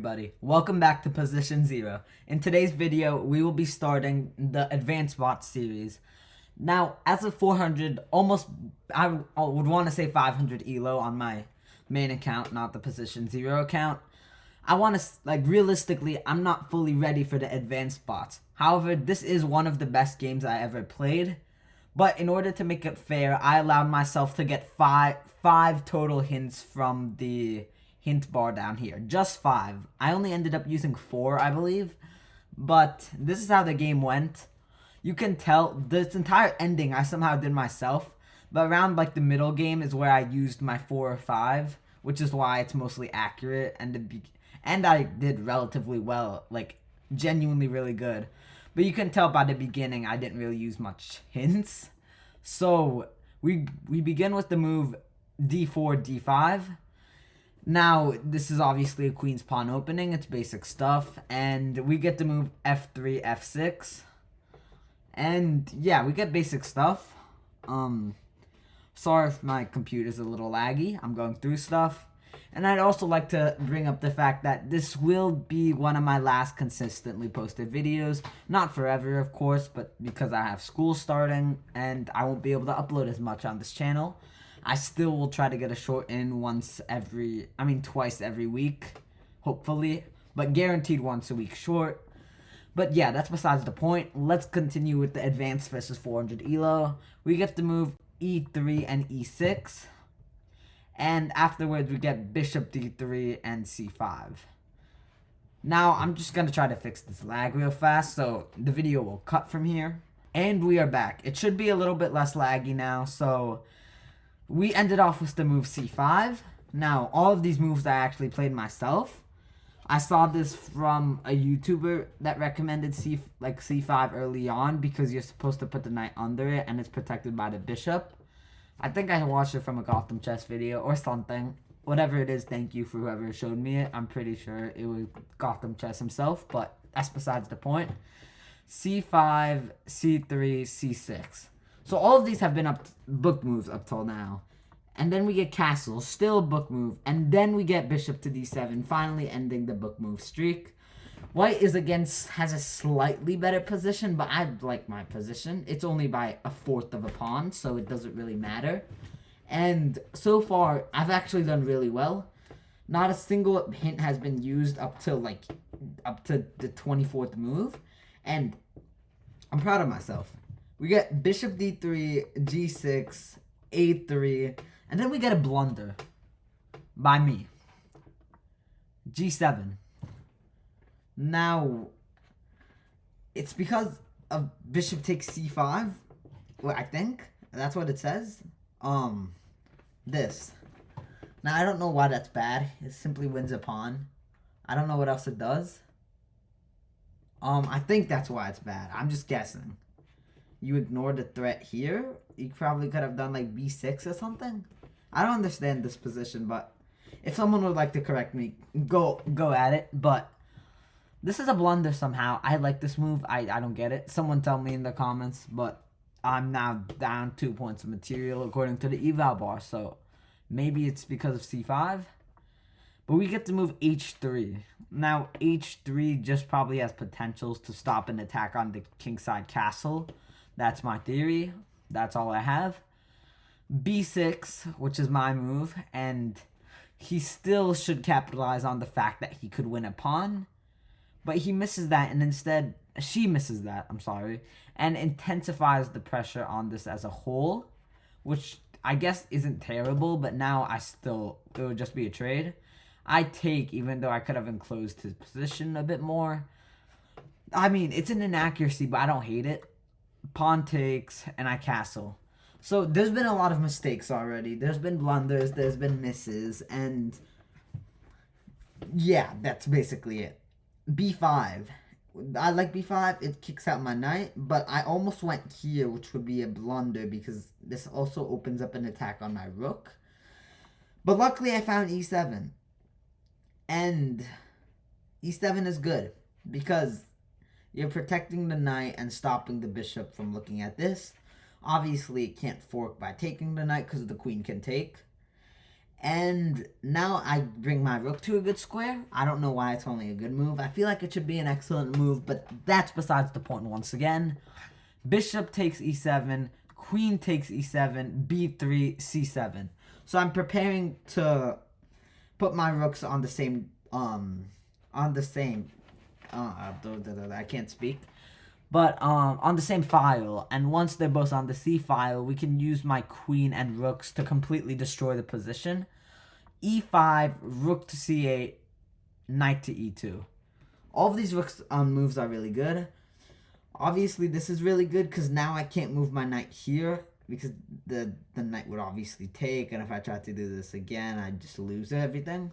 everybody, welcome back to Position Zero. In today's video, we will be starting the Advanced Bot series. Now, as of 400, I would want to say 500 ELO on my main account, not the Position Zero account. I want to, realistically, I'm not fully ready for the Advanced Bots. However, this is one of the best games I ever played. But in order to make it fair, I allowed myself to get five total hints from the hint bar down here. Just 5. I only ended up using 4, I believe. But this is how the game went. You can tell this entire ending I somehow did myself. But around the middle game is where I used my 4 or 5. Which is why it's mostly accurate. And I did relatively well. Genuinely really good. But you can tell by the beginning I didn't really use much hints. So we begin with the move d4, d5. Now, this is obviously a queen's pawn opening. It's basic stuff. And we get to move f3, f6. And yeah, we get basic stuff. Sorry if my computer's a little laggy. I'm going through stuff. And I'd also like to bring up the fact that this will be one of my last consistently posted videos. Not forever, of course, but because I have school starting and I won't be able to upload as much on this channel. I still will try to get a short in twice every week, hopefully. But guaranteed once a week short. But yeah, that's besides the point. Let's continue with the advanced versus 400 ELO. We get to move e3 and e6. And afterwards, we get bishop d3 and c5. Now, I'm just going to try to fix this lag real fast, so the video will cut from here. And we are back. It should be a little bit less laggy now, so we ended off with the move c5. Now, all of these moves I actually played myself. I saw this from a YouTuber that recommended c5 early on because you're supposed to put the knight under it and it's protected by the bishop. I think I watched it from a Gotham Chess video or something. Whatever it is, thank you for whoever showed me it. I'm pretty sure it was Gotham Chess himself, but that's besides the point. c5, c3, c6. So all of these have been book moves up till now. And then we get castle, still a book move. And then we get bishop to d7, finally ending the book move streak. White has a slightly better position, but I like my position. It's only by a fourth of a pawn, so it doesn't really matter. And so far, I've actually done really well. Not a single hint has been used up to the 24th move. And I'm proud of myself. We get bishop d3, g6, a3, and then we get a blunder by me. g7. Now, it's because of bishop takes c5. Well, I think that's what it says. This. Now, I don't know why that's bad. It simply wins a pawn. I don't know what else it does. I think that's why it's bad. I'm just guessing. You ignore the threat here. You probably could have done b6 or something. I don't understand this position, but if someone would like to correct me, go at it. But this is a blunder somehow. I like this move. I don't get it. Someone tell me in the comments. But I'm now down 2 points of material according to the eval bar. So maybe it's because of c5. But we get to move h3. Now h3 just probably has potentials to stop an attack on the kingside castle. That's my theory. That's all I have. b6, which is my move. And he still should capitalize on the fact that he could win a pawn. But he misses that, and instead, she misses that, I'm sorry, and intensifies the pressure on this as a whole, which I guess isn't terrible, but now it would just be a trade. I take, even though I could have enclosed his position a bit more. I mean, it's an inaccuracy, but I don't hate it. Pawn takes, and I castle. So there's been a lot of mistakes already. There's been blunders, there's been misses, and yeah, that's basically it. b5. I like b5. It kicks out my knight, but I almost went here, which would be a blunder because this also opens up an attack on my rook. But luckily I found e7. And e7 is good because you're protecting the knight and stopping the bishop from looking at this. Obviously, it can't fork by taking the knight because the queen can take. And now I bring my rook to a good square. I don't know why it's only a good move. I feel like it should be an excellent move, but that's besides the point once again. Bishop takes e7, queen takes e7, b3, c7. So I'm preparing to put my rooks on the same, I can't speak. But on the same file, and once they're both on the C file, we can use my queen and rooks to completely destroy the position. E5, rook to C8, knight to E2. All of these rooks moves are really good. Obviously, this is really good because now I can't move my knight here because the knight would obviously take, and if I try to do this again, I'd just lose everything.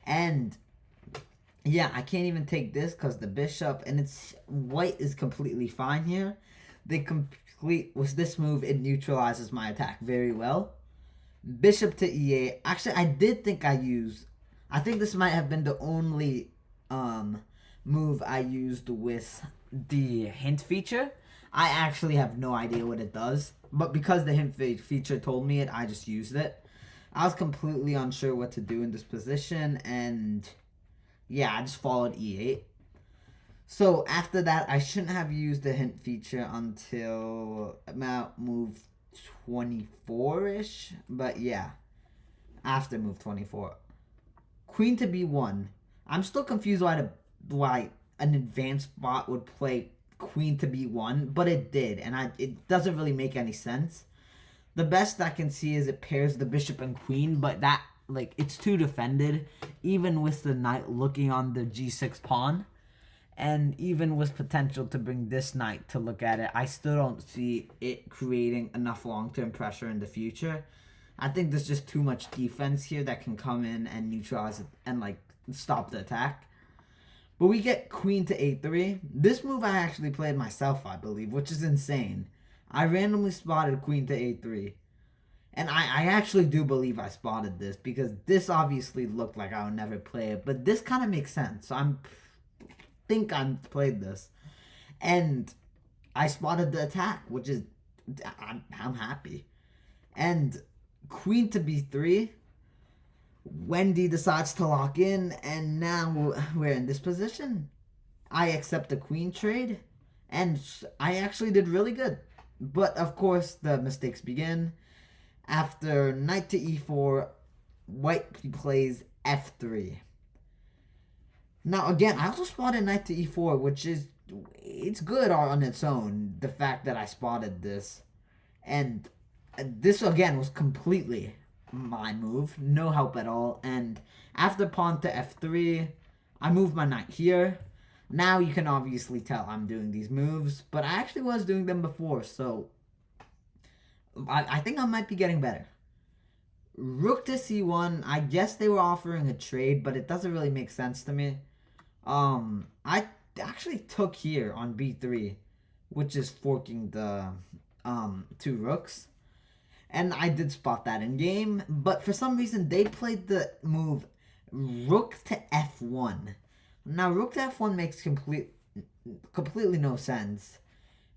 And yeah, I can't even take this because the bishop, and it's white is completely fine here. With this move, it neutralizes my attack very well. Bishop to e8. Actually, I think this might have been the only move I used with the hint feature. I actually have no idea what it does, but because the hint feature told me it, I just used it. I was completely unsure what to do in this position, and yeah, I just followed e8. So after that, I shouldn't have used the hint feature until about move 24-ish. But yeah, after move 24. Queen to b1. I'm still confused why an advanced bot would play queen to b1, but it did, and it doesn't really make any sense. The best I can see is it pairs the bishop and queen, but that, like, it's too defended, even with the knight looking on the g6 pawn, and even with potential to bring this knight to look at it, I still don't see it creating enough long-term pressure in the future. I think there's just too much defense here that can come in and neutralize it and, like, stop the attack. But we get queen to a3. This move I actually played myself, I believe, which is insane. I randomly spotted queen to a3. And I actually do believe I spotted this, because this obviously looked like I would never play it. But this kind of makes sense. So I played this. And I spotted the attack, which is, I'm happy. And queen to b3. Wendy decides to lock in, and now we're in this position. I accept the queen trade, and I actually did really good. But of course, the mistakes begin. After knight to e4, white plays f3. Now again, I also spotted knight to e4, which is, it's good on its own, the fact that I spotted this. And this again was completely my move, no help at all. And after pawn to f3, I move my knight here. Now you can obviously tell I'm doing these moves, but I actually was doing them before, so I think I might be getting better. Rook to c1, I guess they were offering a trade, but it doesn't really make sense to me. I actually took here on b3, which is forking the two rooks. And I did spot that in game, but for some reason they played the move rook to f1. Now rook to f1 makes completely no sense,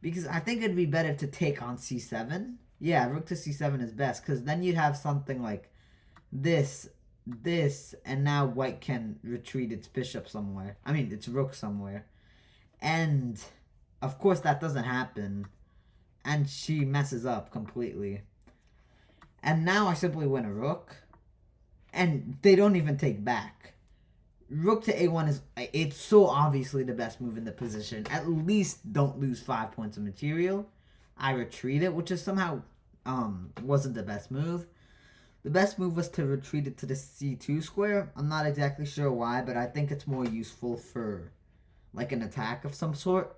because I think it'd be better to take on c7. Yeah, rook to c7 is best, because then you'd have something like this, and now white can retreat its bishop somewhere. I mean, its rook somewhere. And of course that doesn't happen, and she messes up completely. And now I simply win a rook, and they don't even take back. Rook to a1 it's so obviously the best move in the position. At least don't lose 5 points of material. I retreat it, which is somehow wasn't the best move. The best move was to retreat it to the c2 square. I'm not exactly sure why, but I think it's more useful for like an attack of some sort.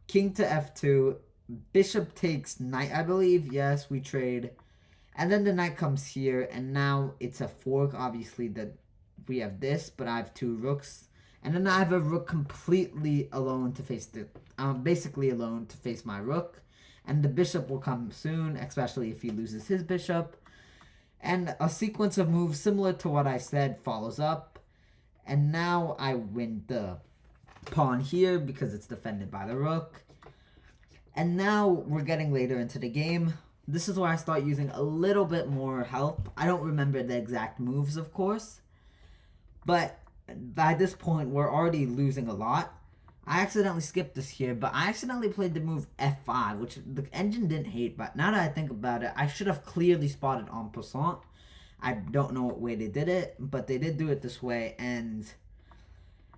King to f2. Bishop takes knight, I believe. Yes, we trade. And then the knight comes here, and now it's a fork. Obviously, that we have this, but I have two rooks. And then I have a rook completely alone to face basically alone to face my rook. And the bishop will come soon, especially if he loses his bishop. And a sequence of moves similar to what I said follows up. And now I win the pawn here because it's defended by the rook. And now we're getting later into the game. this is where I start using a little bit more help. I don't remember the exact moves, of course, but by this point, we're already losing a lot. I accidentally skipped this here, but I accidentally played the move F5, which the engine didn't hate, but now that I think about it, I should have clearly spotted en passant. I don't know what way they did it, but they did do it this way, and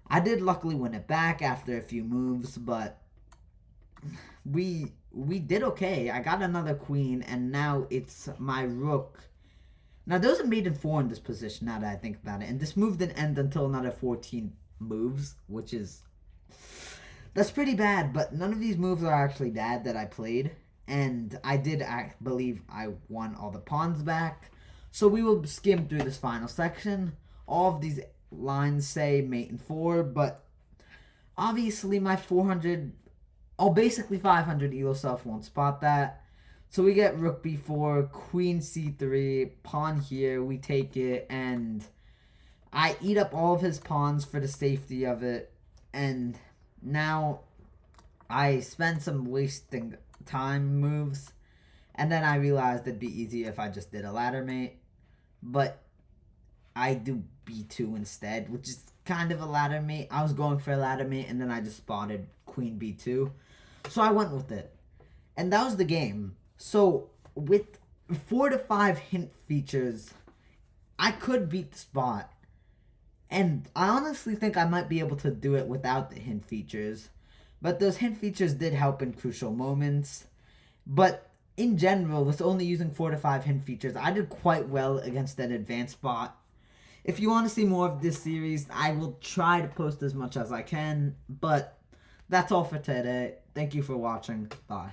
I did luckily win it back after a few moves, but we did okay. I got another queen, and now it's my rook. Now, there's a mate in 4 in this position, now that I think about it, and this move didn't end until another 14 moves, which is... that's pretty bad, but none of these moves are actually bad that I played, and I did believe I won all the pawns back. So we will skim through this final section. All of these lines say mate in 4, but obviously my 400, basically 500 elo self won't spot that. So we get rook b4, queen c3, pawn here, we take it, and I eat up all of his pawns for the safety of it, and now I spend some wasting time moves, and then I realized it'd be easier if I just did a ladder mate, but I do b2 instead, which is kind of a ladder mate. I was going for a ladder mate, and then I just spotted queen b2, so I went with it, and that was the game. So with 4 to 5 hint features, I could beat the spot. And I honestly think I might be able to do it without the hint features. But those hint features did help in crucial moments. But in general, with only using 4 to 5 hint features, I did quite well against that advanced spot. If you want to see more of this series, I will try to post as much as I can. But that's all for today. Thank you for watching. Bye.